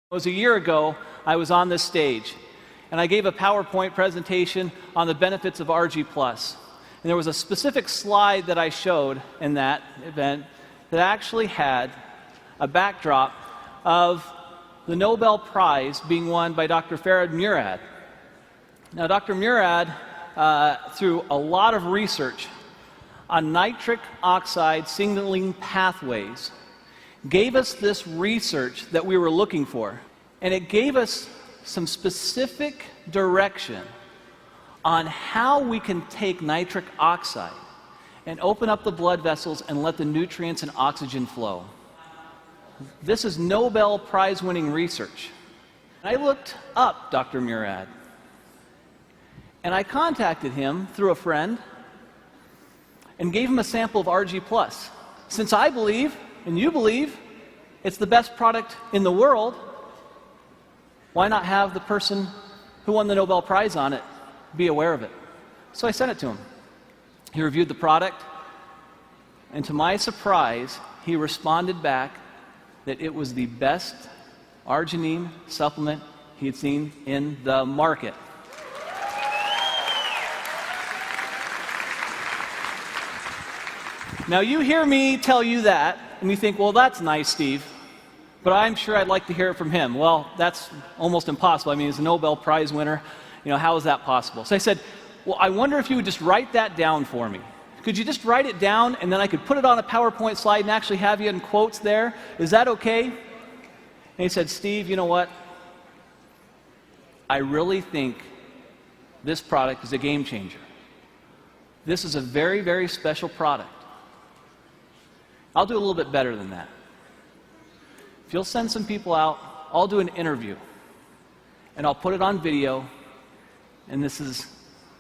It was a year ago, I was on this stage, and I gave a PowerPoint presentation on the benefits of ARGI+. And there was a specific slide that I showed in that event that actually had a backdrop of the Nobel Prize being won by Dr. Murad. Now, Dr. Murad, through a lot of research on nitric oxide signaling pathways, gave us this research that we were looking for, and it gave us some specific direction on how we can take nitric oxide and open up the blood vessels and let the nutrients and oxygen flow. This is Nobel Prize winning research. I looked up Dr. Murad, and I contacted him through a friend and gave him a sample of ARGI+. Since I believe, and you believe, it's the best product in the world, why not have the person who won the Nobel Prize on it be aware of it? So I sent it to him. He reviewed the product, and to my surprise, he responded back that it was the best arginine supplement he had seen in the market. Now, you hear me tell you that, and you think, well, that's nice, Steve, but I'm sure I'd like to hear it from him. Well, that's almost impossible. I mean, he's a Nobel Prize winner. You know, how is that possible? So I said, well, I wonder if you would just write that down for me. Could you just write it down, and then I could put it on a PowerPoint slide and actually have you in quotes there? Is that okay? And he said, Steve, you know what? I really think this product is a game changer. This is a very, very special product. I'll do a little bit better than that. If you'll send some people out, I'll do an interview, and I'll put it on video, and this is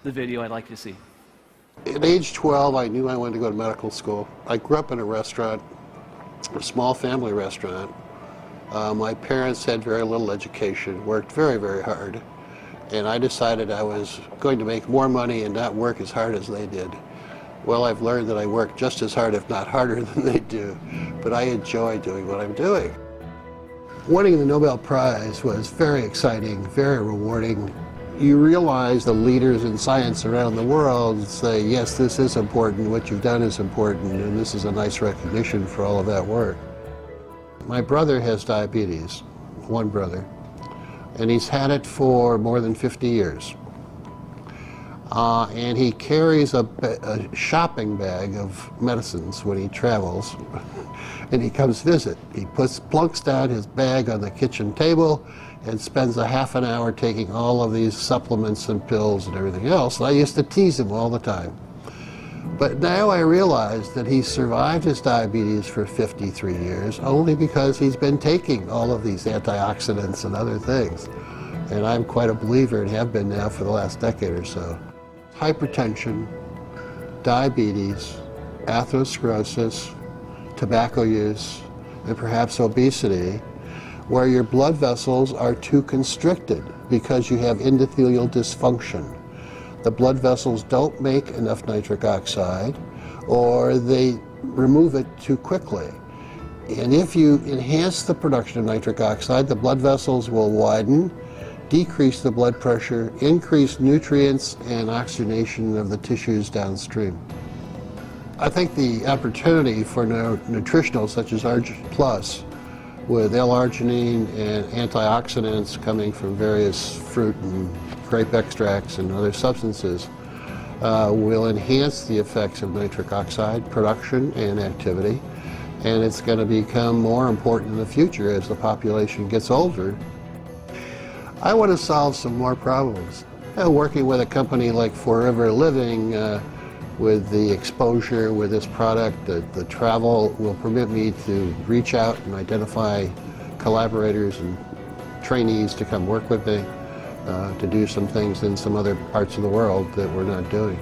the video I'd like you to see. At age 12, I knew I wanted to go to medical school. I grew up in a restaurant, a small family restaurant. My parents had very little education, worked very, very hard, and I decided I was going to make more money and not work as hard as they did. Well, I've learned that I work just as hard, if not harder, than they do, but I enjoy doing what I'm doing. Winning the Nobel Prize was very exciting, very rewarding. You realize the leaders in science around the world say, yes, this is important, what you've done is important, and this is a nice recognition for all of that work. My brother has diabetes, one brother, and he's had it for more than 50 years. And he carries a shopping bag of medicines when he travels, and he comes visit. He plunks down his bag on the kitchen table and spends a half an hour taking all of these supplements and pills and everything else. And I used to tease him all the time. But now I realize that he survived his diabetes for 53 years only because he's been taking all of these antioxidants and other things. And I'm quite a believer and have been now for the last decade or so. Hypertension, diabetes, atherosclerosis, tobacco use, and perhaps obesity, where your blood vessels are too constricted because you have endothelial dysfunction. The blood vessels don't make enough nitric oxide, or they remove it too quickly. And if you enhance the production of nitric oxide, the blood vessels will widen, decrease the blood pressure, increase nutrients and oxygenation of the tissues downstream. I think the opportunity for nutritionals such as ARGI+, with L-Arginine and antioxidants coming from various fruit and grape extracts and other substances, will enhance the effects of nitric oxide production and activity, and it's going to become more important in the future as the population gets older. I want to solve some more problems. Working with a company like Forever Living, with the exposure with this product, the travel will permit me to reach out and identify collaborators and trainees to come work with me, to do some things in some other parts of the world that we're not doing.